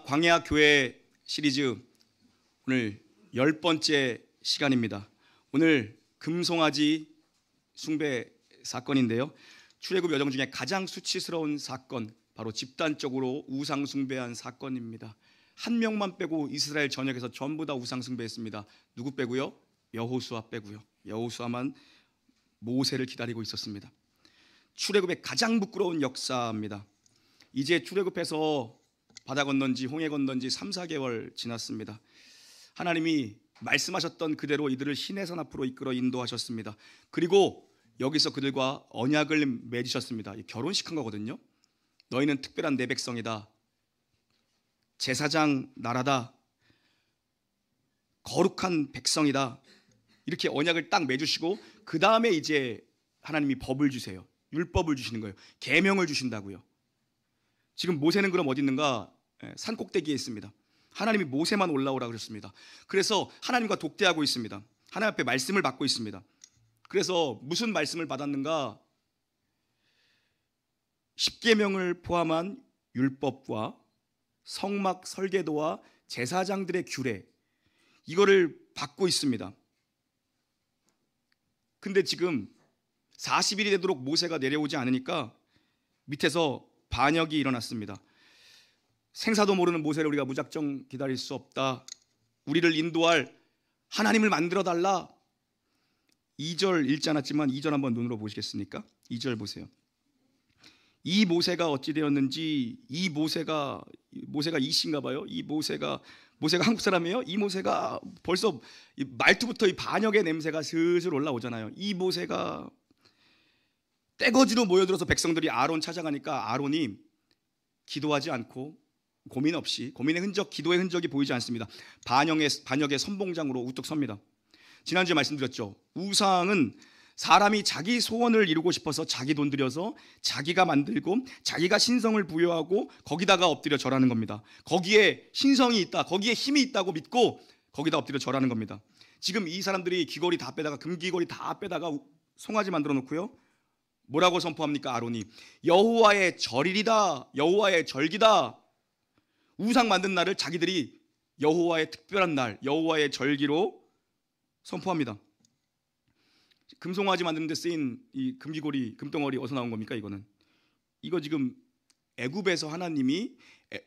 광야 교회 시리즈 오늘 10번째 시간입니다. 오늘 금송아지 숭배 사건인데요. 출애굽 여정 중에 가장 수치스러운 사건, 바로 집단적으로 우상 숭배한 사건입니다. 한 명만 빼고 이스라엘 전역에서 전부 다 우상 숭배했습니다. 누구 빼고요? 여호수아 빼고요. 여호수아만 모세를 기다리고 있었습니다. 출애굽의 가장 부끄러운 역사입니다. 이제 출애굽해서 바다 건넌 지 홍해 건넌 지 3, 4개월 지났습니다. 하나님이 말씀하셨던 그대로 이들을 시내산 앞으로 이끌어 인도하셨습니다. 그리고 여기서 그들과 언약을 맺으셨습니다. 결혼식 한 거거든요. 너희는 특별한 내 백성이다, 제사장 나라다, 거룩한 백성이다, 이렇게 언약을 딱 맺으시고 그 다음에 이제 하나님이 법을 주세요. 율법을 주시는 거예요. 계명을 주신다고요. 지금 모세는 그럼 어디 있는가? 산 꼭대기에 있습니다. 하나님이 모세만 올라오라 그러셨습니다. 그래서 하나님과 독대하고 있습니다. 하나님 앞에 말씀을 받고 있습니다. 그래서 무슨 말씀을 받았는가? 십계명을 포함한 율법과 성막 설계도와 제사장들의 규례, 이거를 받고 있습니다. 근데 지금 40일이 되도록 모세가 내려오지 않으니까 밑에서 반역이 일어났습니다. 생사도 모르는 모세를 우리가 무작정 기다릴 수 없다. 우리를 인도할 하나님을 만들어 달라. 2절 읽지 않았지만 2절 한번 눈으로 보시겠습니까? 2절 보세요. 이 모세가 어찌 되었는지, 이 모세가 이신가 봐요. 이 모세가 한국 사람이에요. 이 모세가 벌써 말투부터 이 반역의 냄새가 슬슬 올라오잖아요. 이 모세가 떼거지로 모여들어서 백성들이 아론 찾아가니까 아론이 기도하지 않고 고민 없이, 고민의 흔적, 기도의 흔적이 보이지 않습니다. 반역의 선봉장으로 우뚝 섭니다. 지난주에 말씀드렸죠. 우상은 사람이 자기 소원을 이루고 싶어서 자기 돈 들여서 자기가 만들고 자기가 신성을 부여하고 거기다가 엎드려 절하는 겁니다. 거기에 신성이 있다, 거기에 힘이 있다고 믿고 거기다 엎드려 절하는 겁니다. 지금 이 사람들이 귀걸이 다 빼다가, 금귀걸이 다 빼다가 송아지 만들어 놓고요, 뭐라고 선포합니까? 아론이 여호와의 절일이다, 여호와의 절기다. 우상 만든 날을 자기들이 여호와의 특별한 날, 여호와의 절기로 선포합니다. 금송아지 만드는 데 쓰인 이 금귀고리, 금덩어리 어디서 나온 겁니까? 이거 지금 애굽에서 하나님이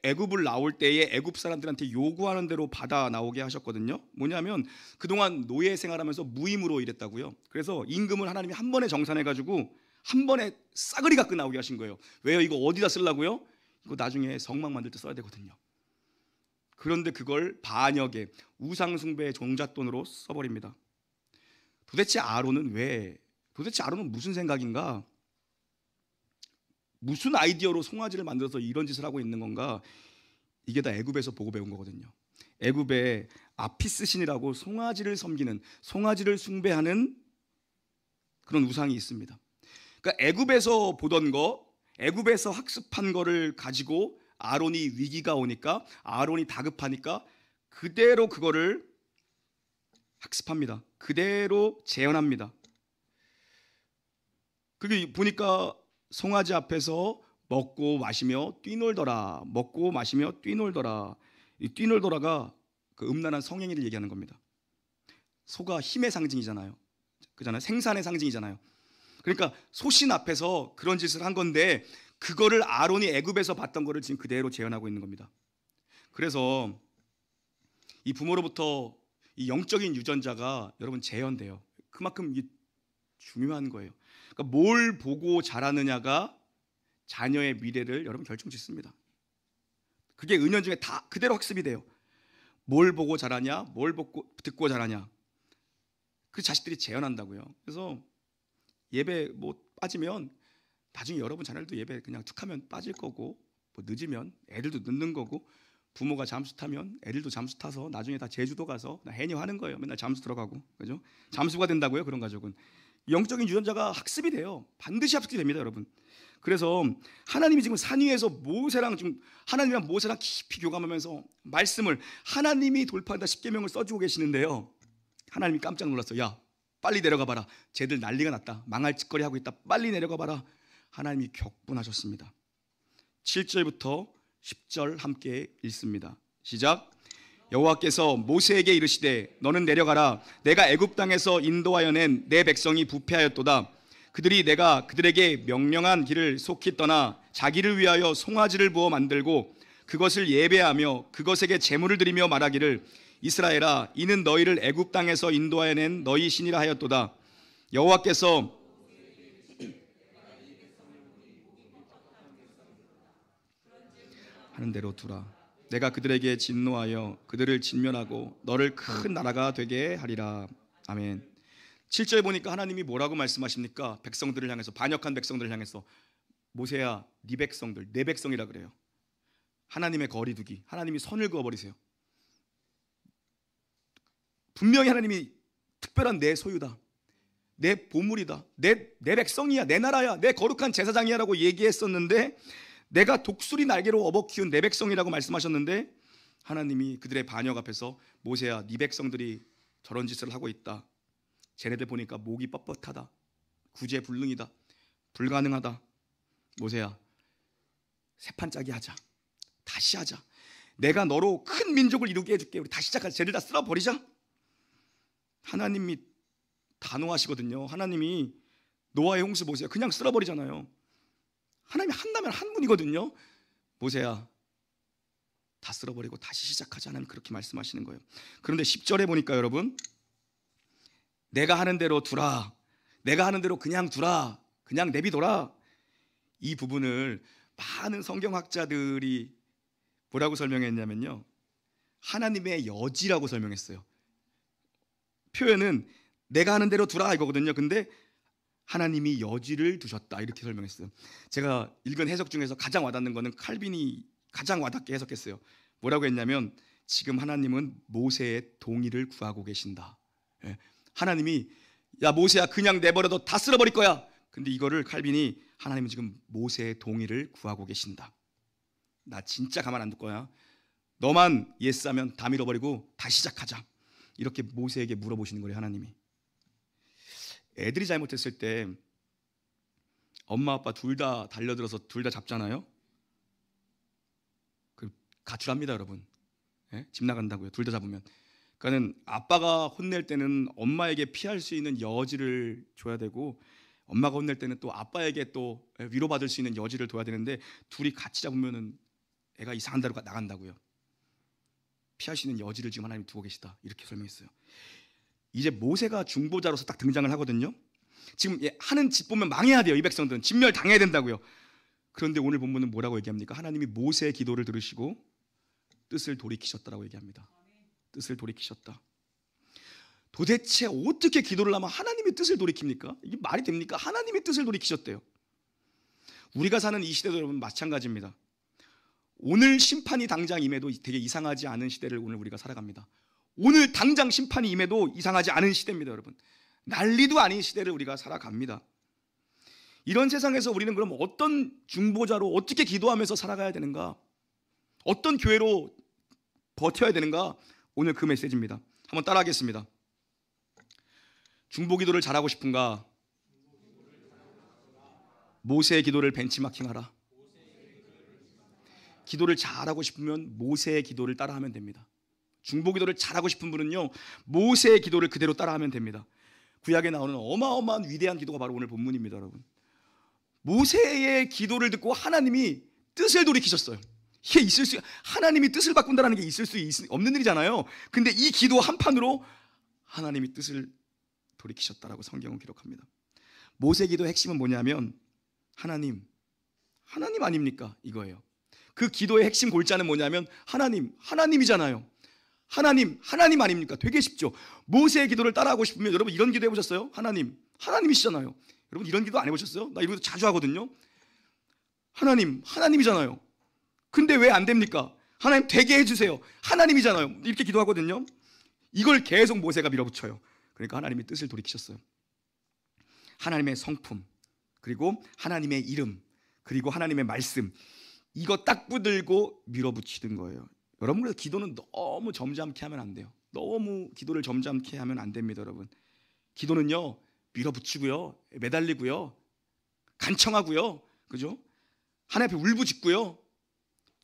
애굽을 나올 때에 애굽 사람들한테 요구하는 대로 받아 나오게 하셨거든요. 뭐냐면 그동안 노예 생활하면서 무임으로 일했다고요. 그래서 임금을 하나님이 한 번에 정산해가지고 한 번에 싸그리 갖고 나오게 하신 거예요. 왜요? 이거 어디다 쓰려고요? 이거 나중에 성막 만들 때 써야 되거든요. 그런데 그걸 반역의 우상 숭배의 종잣돈으로 써버립니다. 도대체 아론은 무슨 생각인가? 무슨 아이디어로 송아지를 만들어서 이런 짓을 하고 있는 건가? 이게 다 애굽에서 보고 배운 거거든요. 애굽에 아피스 신이라고 송아지를 섬기는, 송아지를 숭배하는 그런 우상이 있습니다. 그러니까 애굽에서 보던 거, 애굽에서 학습한 거를 가지고 아론이 위기가 오니까, 아론이 다급하니까 그대로 그거를 학습합니다. 그대로 재현합니다. 그게 보니까 송아지 앞에서 먹고 마시며 뛰놀더라, 먹고 마시며 뛰놀더라. 이 뛰놀더라가 그 음란한 성행위를 얘기하는 겁니다. 소가 힘의 상징이잖아요. 그잖아요. 생산의 상징이잖아요. 그러니까 소신 앞에서 그런 짓을 한 건데, 그거를 아론이 애굽에서 봤던 거를 지금 그대로 재현하고 있는 겁니다. 그래서 이 부모로부터 이 영적인 유전자가 여러분 재현돼요. 그만큼 이게 중요한 거예요. 그러니까 뭘 보고 자라느냐가 자녀의 미래를 여러분 결정짓습니다. 그게 은연중에 다 그대로 학습이 돼요. 뭘 보고 자라냐, 뭘 듣고 자라냐, 그 자식들이 재현한다고요. 그래서 예배 빠지면 나중에 여러분 자녀들도 예배 그냥 툭하면 빠질 거고, 늦으면 애들도 늦는 거고, 부모가 잠수 타면 애들도 잠수 타서 나중에 다 제주도 가서 해녀하는 거예요. 맨날 잠수 들어가고, 그죠? 잠수가 된다고요. 그런 가족은 영적인 유전자가 학습이 돼요. 반드시 학습이 됩니다, 여러분. 그래서 하나님이 지금 산 위에서 하나님이랑 모세랑 깊이 교감하면서 말씀을, 하나님이 돌파한다 십계명을 써주고 계시는데요, 하나님이 깜짝 놀랐어요. 야, 빨리 내려가 봐라. 쟤들 난리가 났다. 망할 짓거리 하고 있다. 빨리 내려가 봐라. 하나님이 격분하셨습니다. 7절부터 10절 함께 읽습니다. 시작. 여호와께서 모세에게 이르시되 너는 내려가라. 내가 애굽 땅에서 인도하여 낸 내 백성이 부패하였도다. 그들이 내가 그들에게 명령한 길을 속히 떠나 자기를 위하여 송아지를 부어 만들고 그것을 예배하며 그것에게 제물을 드리며 말하기를 이스라엘아 이는 너희를 애굽 땅에서 인도하여 낸 너희 신이라 하였도다. 여호와께서 하는 대로 두라. 내가 그들에게 진노하여 그들을 진멸하고 너를 큰 나라가 되게 하리라. 아멘. 7절 보니까 하나님이 뭐라고 말씀하십니까? 백성들을 향해서, 반역한 백성들을 향해서 모세야 네 백성들, 내 백성이라 그래요. 하나님의 거리두기, 하나님이 선을 그어버리세요. 분명히 하나님이 특별한 내 소유다, 내 보물이다, 내 백성이야, 내 나라야, 내 거룩한 제사장이야 라고 얘기했었는데, 내가 독수리 날개로 업어 키운 내 백성이라고 말씀하셨는데 하나님이 그들의 반역 앞에서 모세야 네 백성들이 저런 짓을 하고 있다. 쟤네들 보니까 목이 뻣뻣하다, 구제불능이다, 불가능하다. 모세야 새판짜기 하자, 다시 하자. 내가 너로 큰 민족을 이루게 해줄게. 우리 다시 시작하자. 쟤들 다 쓸어버리자. 하나님이 단호하시거든요. 하나님이 노아의 홍수 보세요. 그냥 쓸어버리잖아요. 하나님이 한다면 한 분이거든요. 모세야 다 쓸어버리고 다시 시작하자. 하나님 그렇게 말씀하시는 거예요. 그런데 10절에 보니까 여러분, 내가 하는 대로 두라, 내가 하는 대로 그냥 두라, 그냥 내비둬라, 이 부분을 많은 성경학자들이 뭐라고 설명했냐면요, 하나님의 여지라고 설명했어요. 표현은 내가 하는 대로 두라 이거거든요. 근데 하나님이 여지를 두셨다 이렇게 설명했어요. 제가 읽은 해석 중에서 가장 와닿는 거는 칼빈이 가장 와닿게 해석했어요. 뭐라고 했냐면, 지금 하나님은 모세의 동의를 구하고 계신다. 하나님이 야 모세야 그냥 내버려둬, 다 쓸어버릴 거야. 근데 이거를 칼빈이 하나님은 지금 모세의 동의를 구하고 계신다. 나 진짜 가만 안 둘 거야. 너만 예스하면 다 밀어버리고 다시 시작하자. 이렇게 모세에게 물어보시는 거예요. 하나님이. 애들이 잘못했을 때 엄마 아빠 둘 다 달려들어서 둘 다 잡잖아요. 그 가출합니다 여러분. 집 나간다고요, 둘 다 잡으면. 그러니까는 아빠가 혼낼 때는 엄마에게 피할 수 있는 여지를 줘야 되고, 엄마가 혼낼 때는 또 아빠에게 또 위로받을 수 있는 여지를 둬야 되는데, 둘이 같이 잡으면은 애가 이상한 데로 나간다고요. 피할 수 있는 여지를 지금 하나님 두고 계시다 이렇게 설명했어요. 이제 모세가 중보자로서 딱 등장을 하거든요. 지금 하는 짓 보면 망해야 돼요. 이 백성들은 진멸 당해야 된다고요. 그런데 오늘 본문은 뭐라고 얘기합니까? 하나님이 모세의 기도를 들으시고 뜻을 돌이키셨다라고 얘기합니다. 뜻을 돌이키셨다. 도대체 어떻게 기도를 하면 하나님의 뜻을 돌이킵니까? 이게 말이 됩니까? 하나님의 뜻을 돌이키셨대요. 우리가 사는 이 시대도 여러분 마찬가지입니다. 오늘 심판이 당장 임해도 되게 이상하지 않은 시대를 오늘 우리가 살아갑니다. 오늘 당장 심판이 임해도 이상하지 않은 시대입니다 여러분. 난리도 아닌 시대를 우리가 살아갑니다. 이런 세상에서 우리는 그럼 어떤 중보자로 어떻게 기도하면서 살아가야 되는가, 어떤 교회로 버텨야 되는가, 오늘 그 메시지입니다. 한번 따라하겠습니다. 중보 기도를 잘하고 싶은가? 모세의 기도를 벤치마킹하라. 기도를 잘하고 싶으면 모세의 기도를 따라하면 됩니다. 중보 기도를 잘하고 싶은 분은요, 모세의 기도를 그대로 따라하면 됩니다. 구약에 나오는 어마어마한 위대한 기도가 바로 오늘 본문입니다 여러분. 모세의 기도를 듣고 하나님이 뜻을 돌이키셨어요. 이게 하나님이 뜻을 바꾼다는 게 있을 수 없는 일이잖아요. 근데 이 기도 한판으로 하나님이 뜻을 돌이키셨다라고 성경은 기록합니다. 모세 기도의 핵심은 뭐냐면 하나님 아닙니까? 이거예요. 그 기도의 핵심 골자는 뭐냐면 하나님이잖아요. 하나님 아닙니까? 되게 쉽죠. 모세의 기도를 따라하고 싶으면 여러분 이런 기도 해보셨어요? 하나님이시잖아요. 여러분 이런 기도 안 해보셨어요? 나 이런 기도 자주 하거든요. 하나님이잖아요. 근데 왜 안 됩니까? 하나님 되게 해주세요. 하나님이잖아요. 이렇게 기도하거든요. 이걸 계속 모세가 밀어붙여요. 그러니까 하나님이 뜻을 돌이키셨어요. 하나님의 성품, 그리고 하나님의 이름, 그리고 하나님의 말씀, 이거 딱 붙들고 밀어붙이는 거예요. 여러분, 그래서 기도는 너무 점잖게 하면 안 돼요. 너무 기도를 점잖게 하면 안 됩니다 여러분. 기도는요 밀어붙이고요, 매달리고요, 간청하고요, 그죠? 하나님 앞에 울부짖고요,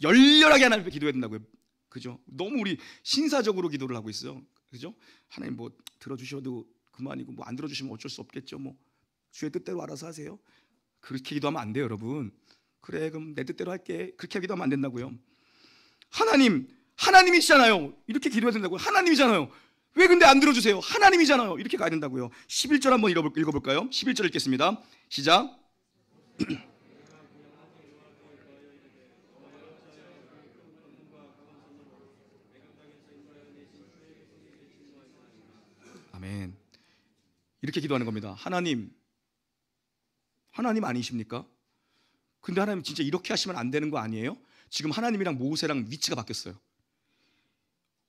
열렬하게 하나님 앞에 기도해야 된다고요. 그죠? 너무 우리 신사적으로 기도를 하고 있어요. 그죠? 하나님 뭐 들어주셔도 그만이고 뭐 안 들어주시면 어쩔 수 없겠죠. 뭐 주의 뜻대로 알아서 하세요. 그렇게 기도하면 안 돼요, 여러분. 그래, 그럼 내 뜻대로 할게. 그렇게 기도하면 안 된다고요. 하나님이시잖아요. 이렇게 기도해야 된다고요. 하나님이잖아요. 왜 근데 안 들어주세요? 하나님이잖아요. 이렇게 가야 된다고요. 11절 한번 읽어볼까요? 11절 읽겠습니다. 시작. 아멘. 이렇게 기도하는 겁니다. 하나님 아니십니까? 근데 하나님 진짜 이렇게 하시면 안 되는 거 아니에요? 지금 하나님이랑 모세랑 위치가 바뀌었어요.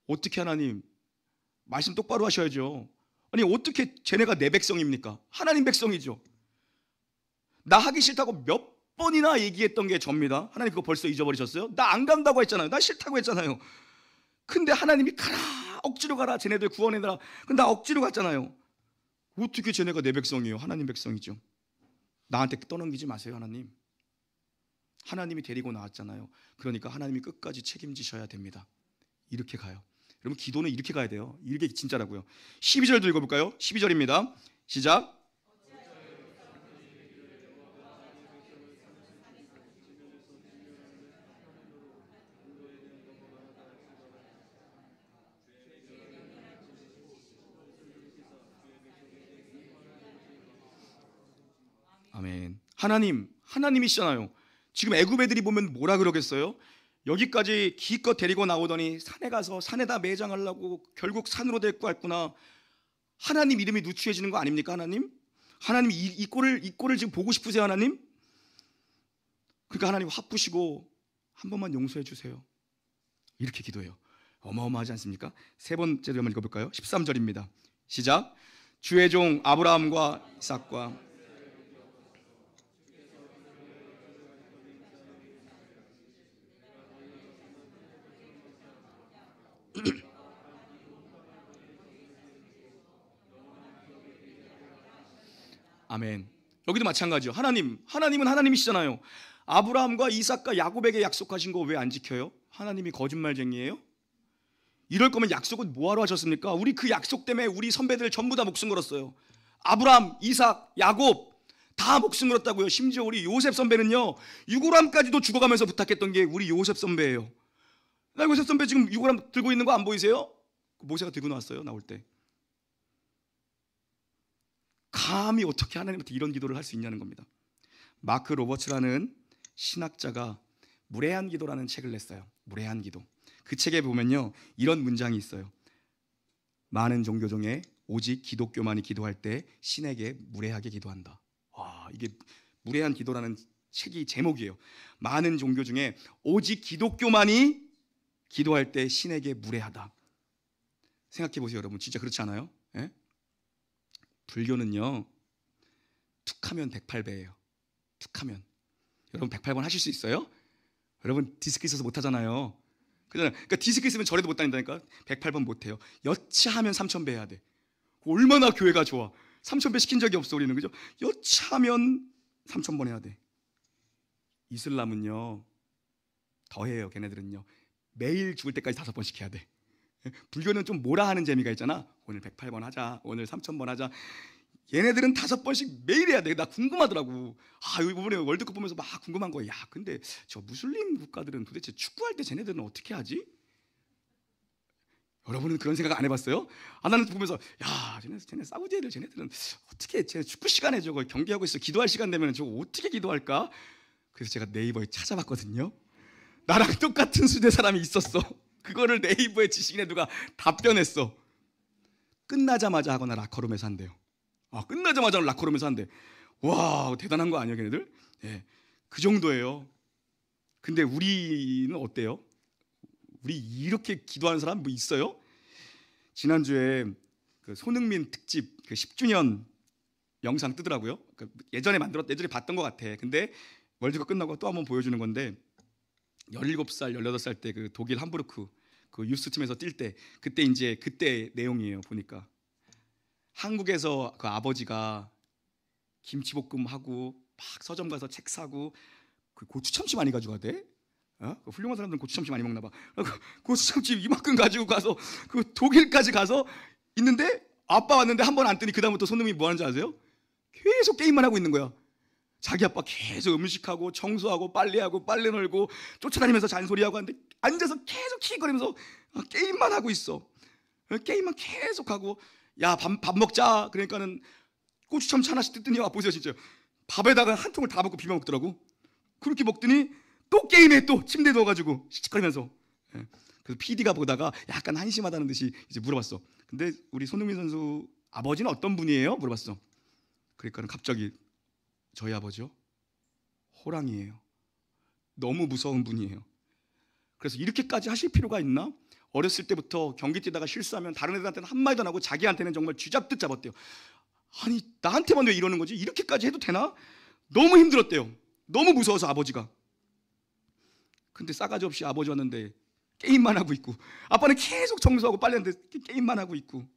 어떻게 하나님 말씀 똑바로 하셔야죠. 아니 어떻게 쟤네가 내 백성입니까? 하나님 백성이죠. 나 하기 싫다고 몇 번이나 얘기했던 게 접니다. 하나님 그거 벌써 잊어버리셨어요? 나 안 간다고 했잖아요. 나 싫다고 했잖아요. 근데 하나님이 가라, 억지로 가라, 쟤네들 구원해라. 근데 나 억지로 갔잖아요. 어떻게 쟤네가 내 백성이에요? 하나님 백성이죠. 나한테 떠넘기지 마세요. 하나님이 데리고 나왔잖아요. 그러니까 하나님이 끝까지 책임지셔야 됩니다. 이렇게 가요. 여러분 기도는 이렇게 가야 돼요. 이게 진짜라고요. 12절도 읽어볼까요? 12절입니다. 시작. 아멘. 하나님이시잖아요. 지금 애굽 애들이 보면 뭐라 그러겠어요? 여기까지 기껏 데리고 나오더니 산에 가서 산에다 매장하려고 결국 산으로 데리고 왔구나. 하나님 이름이 누추해지는 거 아닙니까? 하나님 이 꼴을 지금 보고 싶으세요? 하나님? 그러니까 하나님 화푸시고 한 번만 용서해 주세요. 이렇게 기도해요. 어마어마하지 않습니까? 세 번째로 한번 읽어볼까요? 13절입니다. 시작. 주의 종 아브라함과 이삭과 아멘. 여기도 마찬가지요. 하나님은 하나님이시잖아요. 아브라함과 이삭과 야곱에게 약속하신 거 왜 안 지켜요? 하나님이 거짓말쟁이에요? 이럴 거면 약속은 뭐하러 하셨습니까? 우리 그 약속 때문에 우리 선배들 전부 다 목숨 걸었어요. 아브라함, 이삭, 야곱 다 목숨 걸었다고요. 심지어 우리 요셉 선배는요, 유골함까지도 죽어가면서 부탁했던 게 우리 요셉 선배예요. 나 요셉 선배 지금 유골함 들고 있는 거 안 보이세요? 모세가 들고 나왔어요. 나올 때. 감히 어떻게 하나님한테 이런 기도를 할 수 있냐는 겁니다. 마크 로버츠라는 신학자가 무례한 기도라는 책을 냈어요. 무례한 기도. 그 책에 보면요, 이런 문장이 있어요. 많은 종교 중에 오직 기독교만이 기도할 때 신에게 무례하게 기도한다. 와, 이게 무례한 기도라는 책이 제목이에요. 많은 종교 중에 오직 기독교만이 기도할 때 신에게 무례하다. 생각해 보세요, 여러분. 진짜 그렇지 않아요? 예? 불교는요, 툭하면 108배예요. 툭하면. 여러분 108번 하실 수 있어요? 여러분 디스크 있어서 못 하잖아요. 그러니까 디스크 있으면 절에도 못 다닌다니까. 108번 못 해요. 여차하면 3000배 해야 돼. 얼마나 교회가 좋아. 3000배 시킨 적이 없어 우리는. 그죠? 여차하면 3000번 해야 돼. 이슬람은요 더 해요. 걔네들은요 매일 죽을 때까지 5번씩 해야 돼. 불교는 좀 뭐라 하는 재미가 있잖아. 오늘 108번 하자, 오늘 3000번 하자. 얘네들은 5번씩 매일 해야 돼. 나 궁금하더라고. 이번에 월드컵 보면서 막 궁금한 거야. 야, 근데 저 무슬림 국가들은 도대체 축구할 때 쟤네들은 어떻게 하지? 여러분은 그런 생각 안 해봤어요? 나는 보면서 야, 쟤네 사우디 애들 쟤네들은 어떻게 쟤 축구 시간에 저거 경기하고 있어. 기도할 시간 되면 저거 어떻게 기도할까? 그래서 제가 네이버에 찾아봤거든요. 나랑 똑같은 수대 사람이 있었어. 그거를 네이버에 지식인에 누가 답변했어. 끝나자마자 하거나 라커룸에서 한대요. 끝나자마자 라커룸에서 한대. 와, 대단한 거 아니야, 걔네들? 예, 그 정도예요. 근데 우리는 어때요? 우리 이렇게 기도하는 사람 뭐 있어요? 지난주에 그 손흥민 특집 그 10주년 영상 뜨더라고요. 예전에 봤던 것 같아. 근데 월드컵 끝나고 또 한번 보여주는 건데 17살, 18살 때 그 독일 함부르크 그 유스팀에서 뛸 때 그때 내용이에요. 보니까 한국에서 그 아버지가 김치볶음 하고 막 서점 가서 책 사고 그 고추 참치 많이 가져가대. 그 훌륭한 사람들은 고추참치 많이 먹나 봐. 고추참치 이만큼 가지고 가서 그 독일까지 가서 있는데 아빠 왔는데 한 번 안 뜨니 그다음부터 손님이 뭐 하는지 아세요? 계속 게임만 하고 있는 거야. 자기 아빠 계속 음식하고 청소하고 빨래하고 빨래 널고 쫓아다니면서 잔소리하고 하는데 앉아서 계속 킥거리면서 게임만 하고 있어. 게임만 계속 하고 야 밥 먹자 그러니까는 고추참치 하나씩 뜯더니 보세요 진짜 밥에다가 한 통을 다 먹고 비벼 먹더라고. 그렇게 먹더니 또 게임에 또 침대에 누워가지고 씩씩거리면서. 그래서 PD가 보다가 약간 한심하다는 듯이 이제 물어봤어. 근데 우리 손흥민 선수 아버지는 어떤 분이에요? 물어봤어. 그러니까는 갑자기 저희 아버지요? 호랑이에요. 너무 무서운 분이에요. 그래서 이렇게까지 하실 필요가 있나? 어렸을 때부터 경기 뛰다가 실수하면 다른 애들한테는 한마디도 안 하고 자기한테는 정말 쥐잡듯 잡았대요. 아니 나한테만 왜 이러는 거지? 이렇게까지 해도 되나? 너무 힘들었대요. 너무 무서워서 아버지가. 근데 싸가지 없이 아버지 왔는데 게임만 하고 있고 아빠는 계속 청소하고 빨래하는데 게임만 하고 있고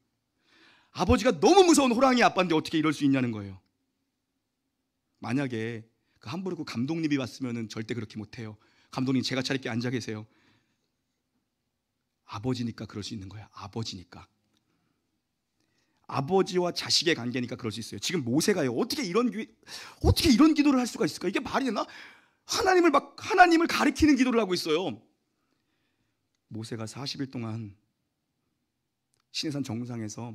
아버지가 너무 무서운 호랑이 아빠인데 어떻게 이럴 수 있냐는 거예요. 만약에 그 함부르크 감독님이 왔으면 절대 그렇게 못해요. 감독님 제가 차릴게 앉아 계세요. 아버지니까 그럴 수 있는 거야. 아버지니까. 아버지와 자식의 관계니까 그럴 수 있어요. 지금 모세가요. 어떻게 이런 기도를 할 수가 있을까? 이게 말이 되나? 하나님을 가리키는 기도를 하고 있어요. 모세가 40일 동안 시내산 정상에서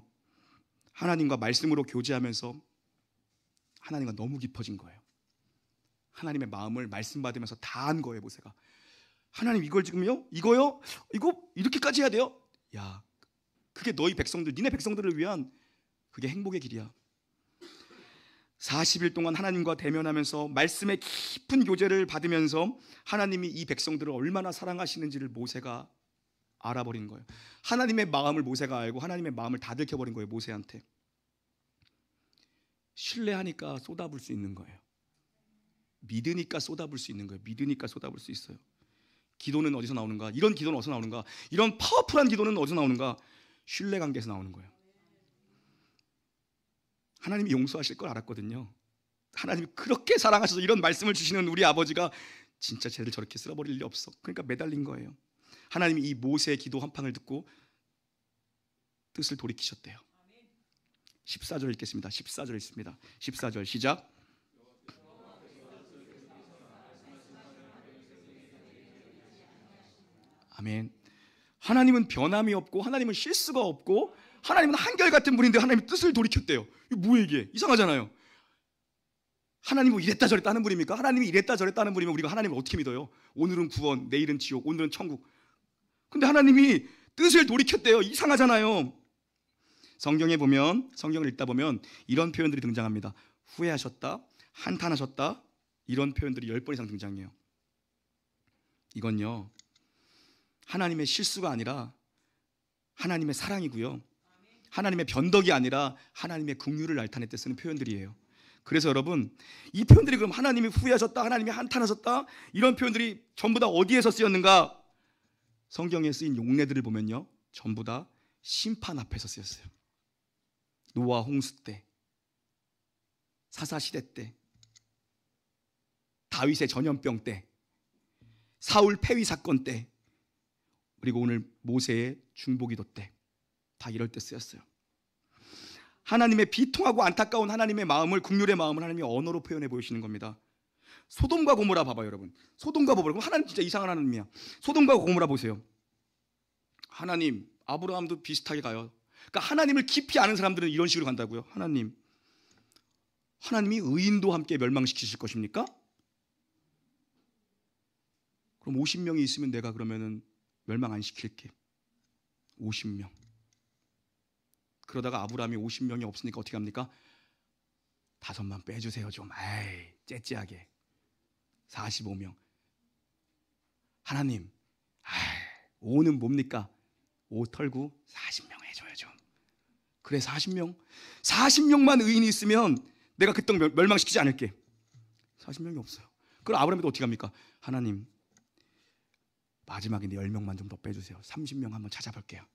하나님과 말씀으로 교제하면서 하나님과 너무 깊어진 거예요. 하나님의 마음을 말씀 받으면서 다 한 거예요. 모세가 하나님 이걸 지금요? 이거 이렇게까지 해야 돼요? 야, 그게 너희 백성들, 니네 백성들을 위한 그게 행복의 길이야. 40일 동안 하나님과 대면하면서 말씀의 깊은 교제를 받으면서 하나님이 이 백성들을 얼마나 사랑하시는지를 모세가 알아버린 거예요. 하나님의 마음을 모세가 알고 하나님의 마음을 다 들켜버린 거예요. 모세한테. 신뢰하니까 쏟아부을 수 있는 거예요. 믿으니까 쏟아부을 수 있는 거예요. 믿으니까 쏟아부을 수 있어요. 기도는 어디서 나오는가? 이런 기도는 어디서 나오는가? 이런 파워풀한 기도는 어디서 나오는가? 신뢰 관계에서 나오는 거예요. 하나님이 용서하실 걸 알았거든요. 하나님이 그렇게 사랑하셔서 이런 말씀을 주시는 우리 아버지가 진짜 쟤를 저렇게 쓸어버릴 리 없어. 그러니까 매달린 거예요. 하나님이 이 모세의 기도 한 방을 듣고 뜻을 돌이키셨대요. 14절 읽겠습니다. 14절 읽습니다. 14절 시작. 아멘. 하나님은 변함이 없고 하나님은 실수가 없고 하나님은 한결같은 분인데 하나님이 뜻을 돌이켰대요. 이게 뭐야 이게? 이상하잖아요. 하나님이 뭐 이랬다 저랬다 하는 분입니까? 하나님이 이랬다 저랬다 하는 분이면 우리가 하나님을 어떻게 믿어요? 오늘은 구원, 내일은 지옥, 오늘은 천국. 근데 하나님이 뜻을 돌이켰대요. 이상하잖아요. 성경에 보면, 성경을 읽다 보면 이런 표현들이 등장합니다. 후회하셨다, 한탄하셨다, 이런 표현들이 10번 이상 등장해요. 이건요 하나님의 실수가 아니라 하나님의 사랑이고요, 하나님의 변덕이 아니라 하나님의 긍휼을 나타낼 때 쓰는 표현들이에요. 그래서 여러분, 이 표현들이 그럼 하나님이 후회하셨다, 하나님이 한탄하셨다, 이런 표현들이 전부 다 어디에서 쓰였는가? 성경에 쓰인 용례들을 보면요 전부 다 심판 앞에서 쓰였어요. 노아 홍수 때, 사사시대 때, 다윗의 전염병 때, 사울 폐위 사건 때, 그리고 오늘 모세의 중보기도 때, 다 이럴 때 쓰였어요. 하나님의 비통하고 안타까운 하나님의 마음을, 긍휼의 마음을 하나님이 언어로 표현해 보이시는 겁니다. 소돔과 고모라 봐봐요 여러분. 소돔과 고모라. 하나님 진짜 이상한 하나님이야. 소돔과 고모라 보세요. 하나님, 아브라함도 비슷하게 가요. 그러니까 하나님을 깊이 아는 사람들은 이런 식으로 간다고요. 하나님이 의인도 함께 멸망시키실 것입니까? 그럼 50명이 있으면 내가 그러면은 멸망 안 시킬게. 50명. 그러다가 아브라함이 50명이 없으니까 어떻게 합니까? 5만 빼주세요 좀. 에이, 째째하게. 45명. 하나님, 5는 뭡니까? 5 털고 40명 해줘요 좀. 그래 40명만 의인이 있으면 내가 그 땅 멸망시키지 않을게. 40명이 없어요. 그럼 아브라함이 어떻게 합니까? 하나님, 마지막인데 10명만 좀 더 빼주세요. 30명 한번 찾아볼게요.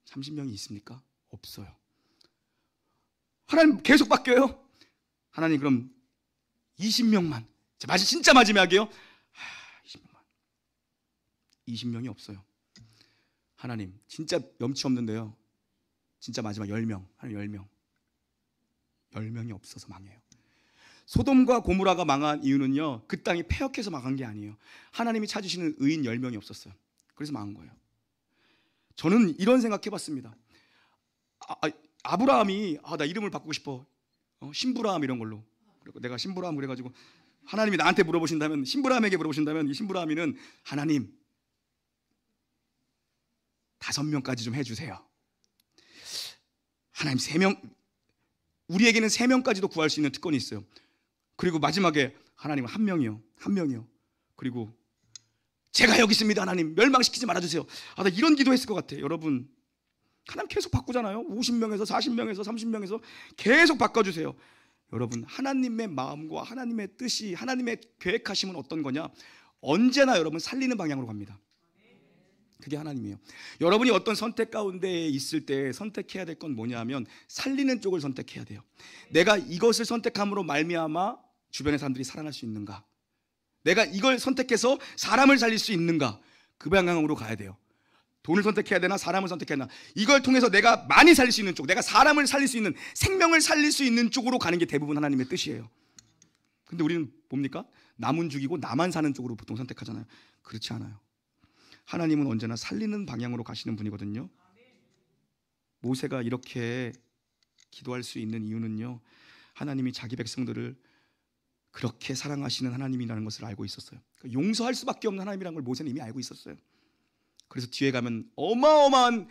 30명이 있습니까? 없어요. 하나님 계속 바뀌어요. 하나님 그럼 20명만. 진짜 마지막이에요. 20명만. 20명이 없어요. 하나님 진짜 염치 없는데요, 진짜 마지막 10명, 하나님 10명. 10명이 없어서 망해요. 소돔과 고모라가 망한 이유는요, 그 땅이 패역해서 망한 게 아니에요. 하나님이 찾으시는 의인 10명이 없었어요. 그래서 망한 거예요. 저는 이런 생각해봤습니다. 아브라함이 나 이름을 바꾸고 싶어, 신브라함 이런 걸로. 그리고 내가 신브라함 그래가지고 하나님이 나한테 물어보신다면, 신브라함에게 물어보신다면, 이 신브라함이는 하나님 5명까지 좀 해주세요. 하나님 3명, 우리에게는 3명까지도 구할 수 있는 특권이 있어요. 그리고 마지막에 하나님 1명이요, 1명이요. 그리고 제가 여기 있습니다. 하나님 멸망시키지 말아주세요. 나 이런 기도했을 것 같아요. 여러분, 하나님 계속 바꾸잖아요. 50명에서 40명에서 30명에서 계속 바꿔주세요. 여러분, 하나님의 마음과 하나님의 뜻이, 하나님의 계획하심은 어떤 거냐? 언제나 여러분 살리는 방향으로 갑니다. 그게 하나님이에요. 여러분이 어떤 선택 가운데 있을 때 선택해야 될 건 뭐냐면 살리는 쪽을 선택해야 돼요. 내가 이것을 선택함으로 말미암아 주변의 사람들이 살아날 수 있는가? 내가 이걸 선택해서 사람을 살릴 수 있는가? 그 방향으로 가야 돼요. 돈을 선택해야 되나 사람을 선택해야 되나? 이걸 통해서 내가 많이 살릴 수 있는 쪽, 내가 사람을 살릴 수 있는, 생명을 살릴 수 있는 쪽으로 가는 게 대부분 하나님의 뜻이에요. 근데 우리는 뭡니까? 남은 죽이고 나만 사는 쪽으로 보통 선택하잖아요. 그렇지 않아요. 하나님은 언제나 살리는 방향으로 가시는 분이거든요. 모세가 이렇게 기도할 수 있는 이유는요, 하나님이 자기 백성들을 그렇게 사랑하시는 하나님이라는 것을 알고 있었어요. 용서할 수밖에 없는 하나님이라는 걸 모세는 이미 알고 있었어요. 그래서 뒤에 가면 어마어마한,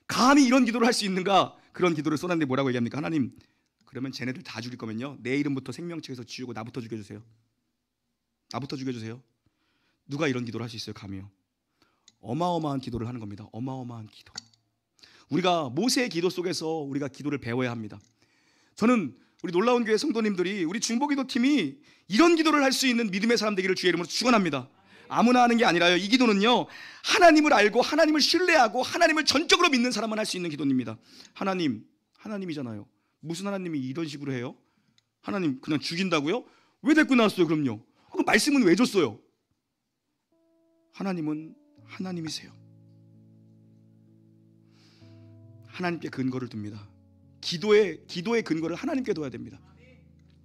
감히 이런 기도를 할 수 있는가, 그런 기도를 쏟았는데 뭐라고 얘기합니까? 하나님, 그러면 쟤네들 다 죽일 거면요, 내 이름부터 생명책에서 지우고 나부터 죽여주세요. 나부터 죽여주세요. 누가 이런 기도를 할 수 있어요? 감히요. 어마어마한 기도를 하는 겁니다. 어마어마한 기도. 우리가 모세의 기도 속에서 우리가 기도를 배워야 합니다. 저는 우리 놀라운 교회 성도님들이, 우리 중보기도팀이 이런 기도를 할 수 있는 믿음의 사람 되기를 주의 이름으로 축원합니다. 아무나 하는 게 아니라요, 이 기도는요, 하나님을 알고 하나님을 신뢰하고 하나님을 전적으로 믿는 사람만 할 수 있는 기도입니다. 하나님이잖아요. 무슨 하나님이 이런 식으로 해요? 하나님 그냥 죽인다고요? 왜 데리고 나왔어요? 그럼요. 그 말씀은 왜 줬어요? 하나님은 하나님이세요. 하나님께 근거를 둡니다. 기도의 근거를 하나님께 둬야 됩니다.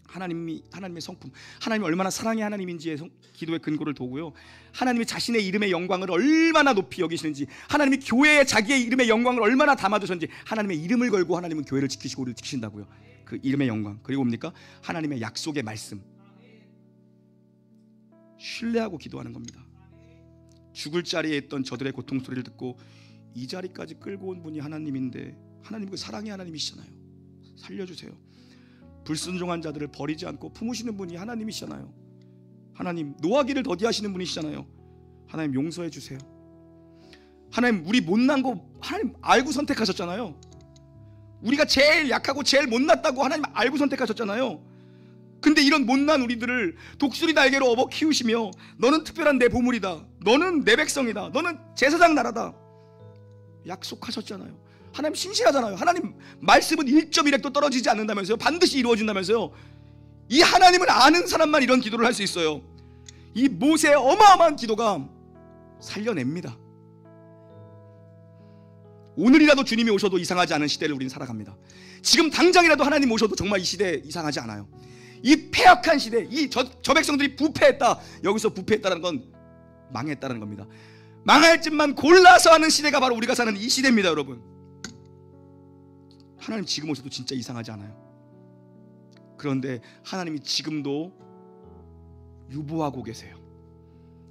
하나님의 성품, 하나님이 얼마나 사랑의 하나님인지의 기도의 근거를 두고요, 하나님이 자신의 이름의 영광을 얼마나 높이 여기시는지, 하나님이 교회에 자기의 이름의 영광을 얼마나 담아두셨는지, 하나님의 이름을 걸고 하나님은 교회를 지키시고 우리를 지키신다고요. 그 이름의 영광, 그리고 뭡니까? 하나님의 약속의 말씀, 신뢰하고 기도하는 겁니다. 죽을 자리에 있던 저들의 고통 소리를 듣고 이 자리까지 끌고 온 분이 하나님인데, 하나님 그 사랑의 하나님이시잖아요. 살려주세요. 불순종한 자들을 버리지 않고 품으시는 분이 하나님이시잖아요. 하나님 노하기를 더디하시는 분이시잖아요. 하나님 용서해 주세요. 하나님 우리 못난 거 하나님 알고 선택하셨잖아요. 우리가 제일 약하고 제일 못났다고 하나님 알고 선택하셨잖아요. 근데 이런 못난 우리들을 독수리 날개로 업어 키우시며, 너는 특별한 내 보물이다, 너는 내 백성이다, 너는 제사장 나라다 약속하셨잖아요. 하나님 신실하잖아요. 하나님 말씀은 1.1획도 떨어지지 않는다면서요. 반드시 이루어진다면서요. 이 하나님을 아는 사람만 이런 기도를 할 수 있어요. 이 모세의 어마어마한 기도가 살려냅니다. 오늘이라도 주님이 오셔도 이상하지 않은 시대를 우리는 살아갑니다. 지금 당장이라도 하나님 오셔도 정말 이 시대 이상하지 않아요. 이 패역한 시대, 저 백성들이 부패했다, 여기서 부패했다는 건 망했다는 겁니다. 망할 짓만 골라서 하는 시대가 바로 우리가 사는 이 시대입니다. 여러분, 하나님 지금 오셔도 진짜 이상하지 않아요. 그런데 하나님이 지금도 유보하고 계세요.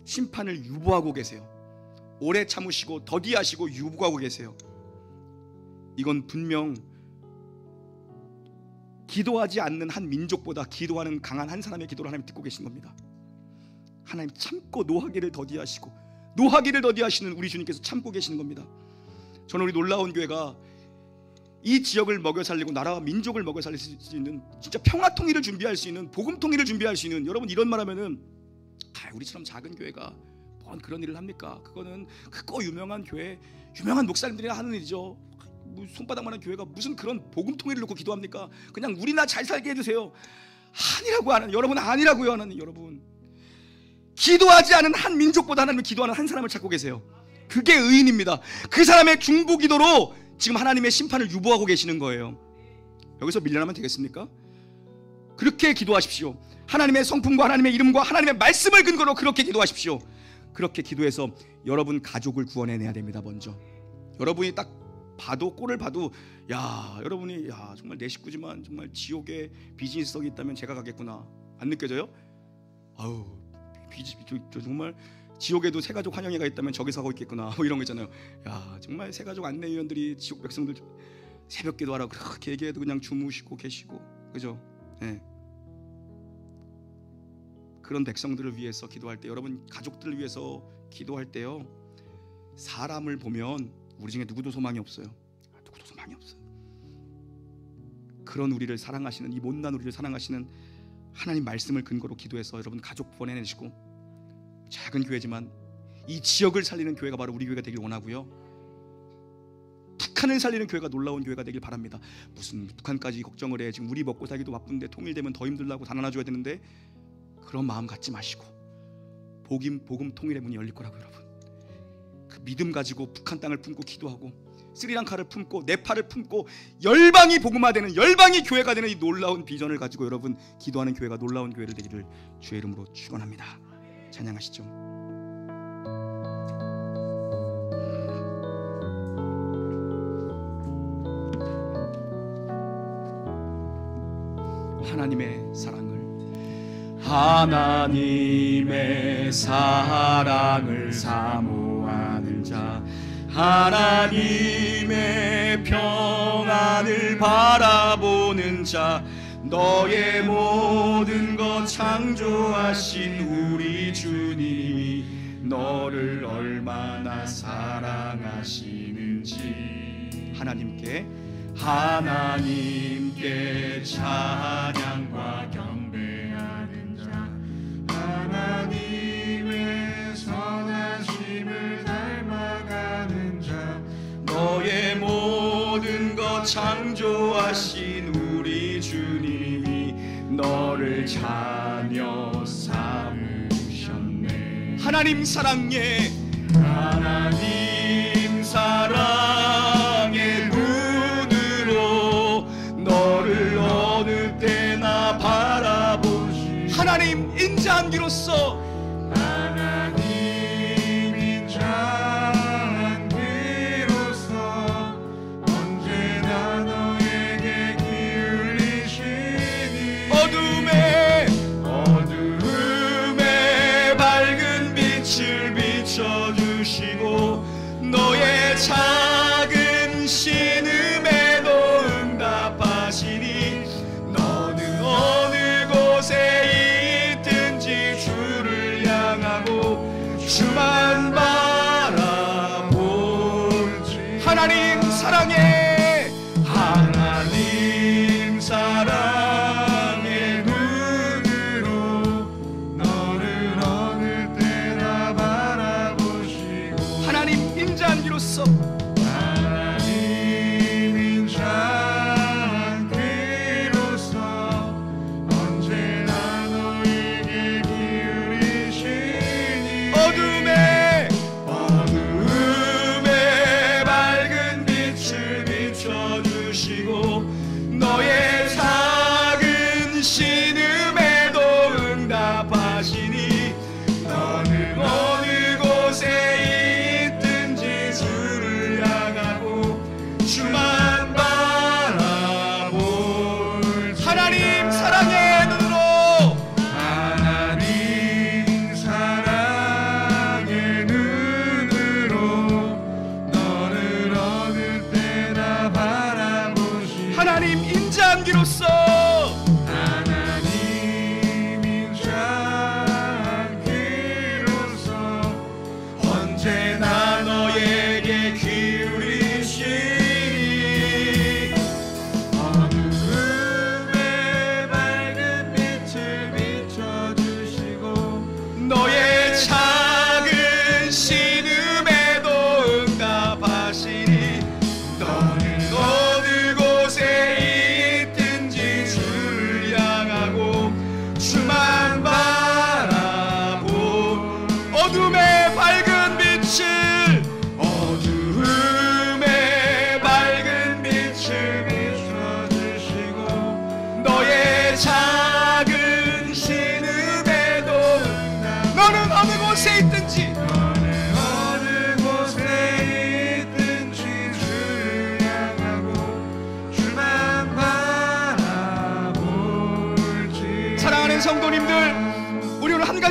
심판을 유보하고 계세요. 오래 참으시고 더디하시고 유보하고 계세요. 이건 분명 기도하지 않는 한 민족보다 기도하는 강한 한 사람의 기도를 하나님 듣고 계신 겁니다. 하나님 참고 노하기를 더디하시는 우리 주님께서 참고 계시는 겁니다. 저는 우리 놀라운 교회가 이 지역을 먹여 살리고 나라와 민족을 먹여 살릴 수 있는, 진짜 평화 통일을 준비할 수 있는, 복음 통일을 준비할 수 있는, 여러분 이런 말 하면은 우리처럼 작은 교회가 뭔 그런 일을 합니까? 그거는 크고 유명한 교회, 유명한 목사님들이 하는 일이죠. 손바닥만한 교회가 무슨 그런 복음 통일을 놓고 기도합니까? 그냥 우리나 잘 살게 해주세요. 아니라고 하는, 여러분 아니라고요. 하나님, 여러분 기도하지 않은 한 민족보다 하나님을 기도하는 한 사람을 찾고 계세요. 그게 의인입니다. 그 사람의 중보 기도로 지금 하나님의 심판을 유보하고 계시는 거예요. 여기서 밀려나면 되겠습니까? 그렇게 기도하십시오. 하나님의 성품과 하나님의 이름과 하나님의 말씀을 근거로 그렇게 기도하십시오. 그렇게 기도해서 여러분 가족을 구원해내야 됩니다. 먼저 여러분이 딱 봐도, 꼴을 봐도, 야, 여러분이, 야, 정말 내 식구지만 정말 지옥에 비즈니스석이 있다면 제가 가겠구나, 안 느껴져요? 아우, 저 정말 지옥에도 새가족 환영회가 있다면 저기서 하고 있겠구나, 뭐 이런 거 있잖아요. 야, 정말 새가족 안내위원들이 지옥 백성들 새벽 기도하라고 그렇게 얘기해도 그냥 주무시고 계시고, 그죠? 네. 그런 백성들을 위해서 기도할 때, 여러분 가족들을 위해서 기도할 때요, 사람을 보면 우리 중에 누구도 소망이 없어요. 누구도 소망이 없어요. 그런 우리를 사랑하시는, 이 못난 우리를 사랑하시는 하나님 말씀을 근거로 기도해서 여러분 가족 보내내시고, 작은 교회지만 이 지역을 살리는 교회가 바로 우리 교회가 되길 원하고요, 북한을 살리는 교회가 놀라운 교회가 되길 바랍니다. 무슨 북한까지 걱정을 해. 지금 우리 먹고 살기도 바쁜데 통일되면 더 힘들다고 단언해줘야 되는데, 그런 마음 갖지 마시고 복음 통일의 문이 열릴 거라고. 여러분 그 믿음 가지고 북한 땅을 품고 기도하고, 스리랑카를 품고, 네팔을 품고, 열방이 복음화되는, 열방이 교회가 되는 이 놀라운 비전을 가지고 여러분 기도하는 교회가 놀라운 교회를 되기를 주의 이름으로 축원합니다. 찬양하시죠. 하나님의 사랑을 사모하는 자, 하나님의 평안을 바라보는 자, 너의 모든 것 창조하신 우리 주님이 너를 얼마나 사랑하시는지 하나님께 찬양과 경배하는 자, 하나님의 선하심을 닮아가는 자, 너의 모든 것 창조하신 우리 주님이 너를 자녀 삼으셨네. 하나님 사랑해, 하나님 사랑의 눈으로 너를 어느 때나 바라보시, 하나님 인자함기로써, 하나님 인자함기로써 언제나 너에게 기울이시니, 어둠에 밝은 빛을 비춰주시고 너의 작은 신음에도 응답하시니, 너는 어느 곳에 있든지 주를 향하고 주만 바라볼지. 하나님 사랑해, 하나님 사랑의 눈으로 너를 어느 때나 바라보시고, 하나님 인자함기로써, 하나님 인자함기로써 언제나 너에게 기울이시니, 어둠에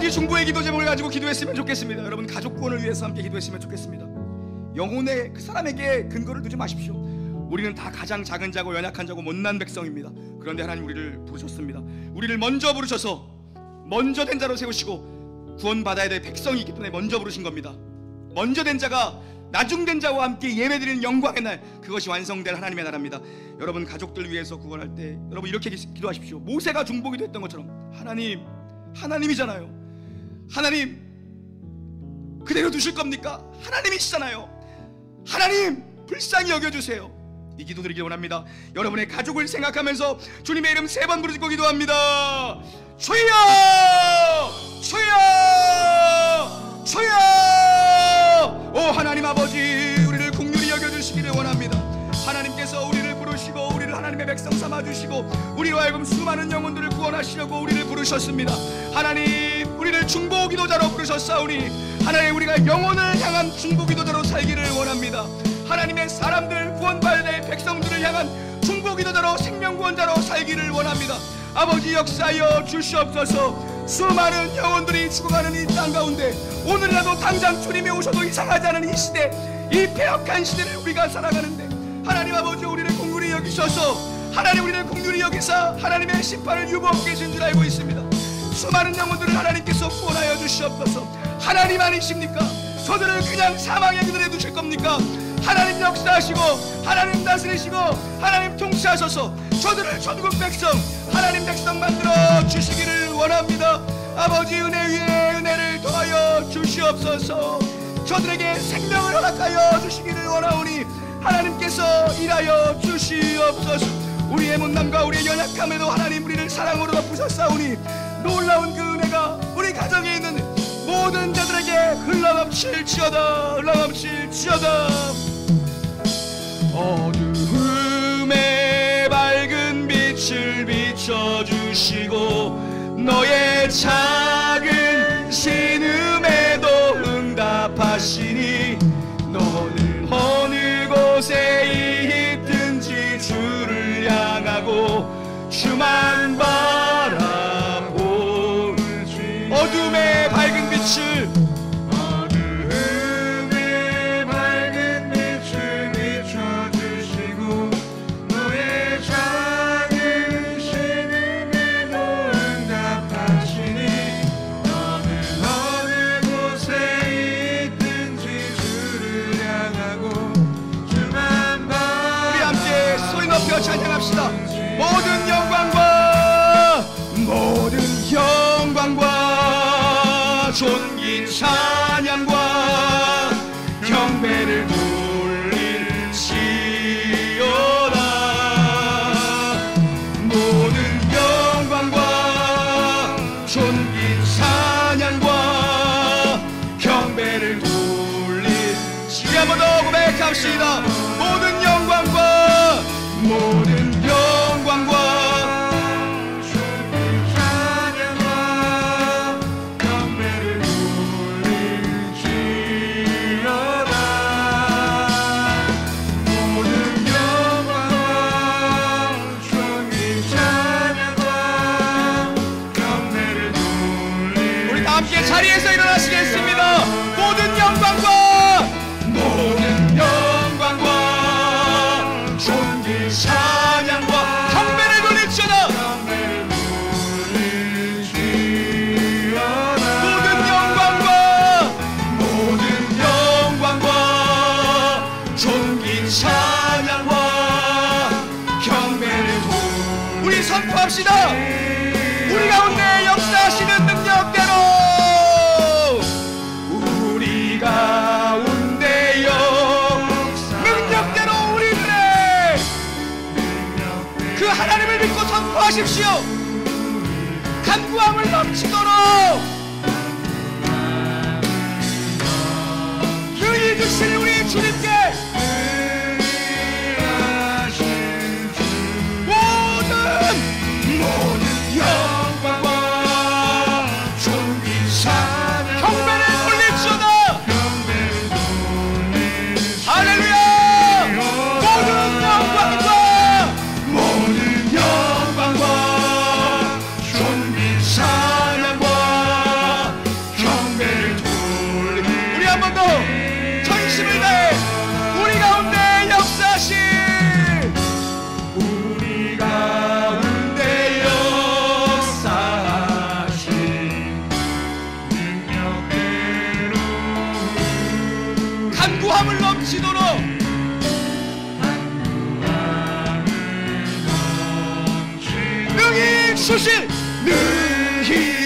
아버지 중보의 기도 제목을 가지고 기도했으면 좋겠습니다. 여러분 가족 구원을 위해서 함께 기도했으면 좋겠습니다. 영혼의 그 사람에게 근거를 두지 마십시오. 우리는 다 가장 작은 자고 연약한 자고 못난 백성입니다. 그런데 하나님 우리를 부르셨습니다. 우리를 먼저 부르셔서 먼저 된 자로 세우시고 구원받아야 될 백성이 있기 때문에 먼저 부르신 겁니다. 먼저 된 자가 나중된 자와 함께 예배드리는 영광의 날, 그것이 완성될 하나님의 나라입니다. 여러분 가족들 위해서 구원할 때 여러분 이렇게 기도하십시오. 모세가 중보기도 했던 것처럼 하나님이잖아요. 하나님 그대로 두실 겁니까? 하나님이시잖아요. 하나님 불쌍히 여겨주세요. 이 기도 드리길 원합니다. 여러분의 가족을 생각하면서 주님의 이름 3번 부르짖고 기도합니다. 주여! 주여! 주여! 오 하나님 아버지, 우리를 긍휼히 여겨주시기를 원합니다. 하나님께서 우리를 부르시고 우리를 하나님의 백성 삼아주시고 우리로 하여금 수많은 영혼들을 구원하시려고 우리를 부르셨습니다. 하나님 우리를 중보기도자로 부르셨사오니 하나님 우리가 영혼을 향한 중보기도자로 살기를 원합니다. 하나님의 사람들 구원받을 백성들을 향한 중보기도자로 생명구원자로 살기를 원합니다. 아버지 역사하여 주시옵소서. 수많은 영혼들이 죽어가는 이 땅 가운데 오늘이라도 당장 주님이 오셔도 이상하지 않은 이 시대, 이 패역한 시대를 우리가 살아가는데 하나님 아버지 우리를 긍휼히 여기셔서 하나님 우리를 긍휼히 여기사 하나님의 심판을 유보하고 계신 줄 알고 있습니다. 수많은 영혼들을 하나님께서 구원하여 주시옵소서. 하나님 아니십니까? 저들을 그냥 사망의 그늘에 두실 겁니까? 하나님 역사하시고 하나님 다스리시고 하나님 통치하셔서 저들을 전국 백성 하나님 백성 만들어 주시기를 원합니다. 아버지 은혜 위에 은혜를 더하여 주시옵소서. 저들에게 생명을 허락하여 주시기를 원하오니 하나님께서 일하여 주시옵소서. 우리의 못남과 우리의 연약함에도 하나님 우리를 사랑으로 덮으셨사오니 놀라운 그 은혜가 우리 가정에 있는 모든 자들에게 흘러넘칠지어다. 흘러넘칠지어다. 어두움에 밝은 빛을 비춰주시고 너의 작은 신음에도 응답하시니 너는 어느 곳에 있든지 주를 향하고 주만 바라보는 어둠의 밝은 빛을 비춰주시고 너의 작은 신음에도 응답하시니 너는 어느 곳에 있든지 주를 향하고 주만 바라보는 우리 함께 소리 높여 찬양합시다. 모든 영광과 존귀 찬양과 경배를 돌릴지어다. 모든 영광과 존귀 찬양과 경배를 돌릴지어다. 한 번 더 고백합시다. 모든 영광과 자리에서 일어나시겠습니다. 모든 영광과 존귀 찬양과 경배를 돌릴지어다. 모든 영광과 존귀 찬양과 경배를 우리 선포합시다. 우리 가운데 역사하시는 능력대로 가운데요 능력대로 우리들의 그 하나님을 믿고 선포하십시오. 간구함을 넘치도록 능히 주신 우리 주님께 모든 영광과 존귀 찬양 경배를 돌릴지어다. 할렐루야. 모든 영광과 존귀 찬양과 번 더 전심을 다해 우리 가운데 역사하신 우리 가운데 역사하신 능력대로 간구함을 넘치도록 능히 주실 능히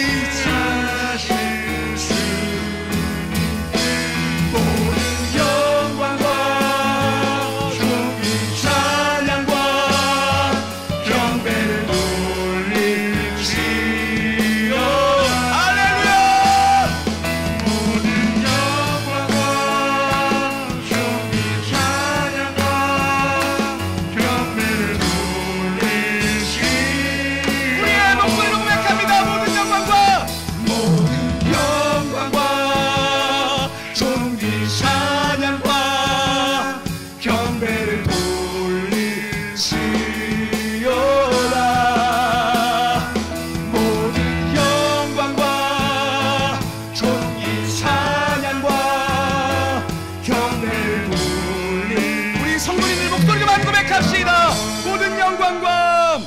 모든 영광과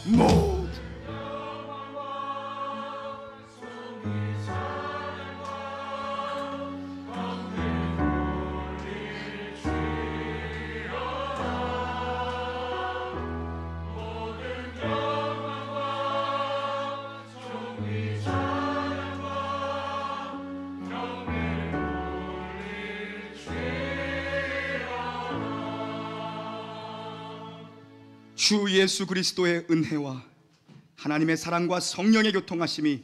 모든 주 예수 그리스도의 은혜와 하나님의 사랑과 성령의 교통하심이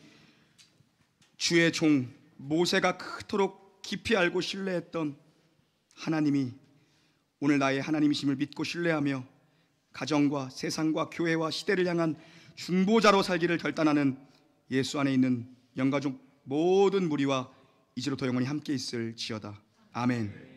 주의 종 모세가 그토록 깊이 알고 신뢰했던 하나님이 오늘 나의 하나님이심을 믿고 신뢰하며 가정과 세상과 교회와 시대를 향한 중보자로 살기를 결단하는 예수 안에 있는 영가족 모든 무리와 이제로부터 영원히 함께 있을지어다. 아멘.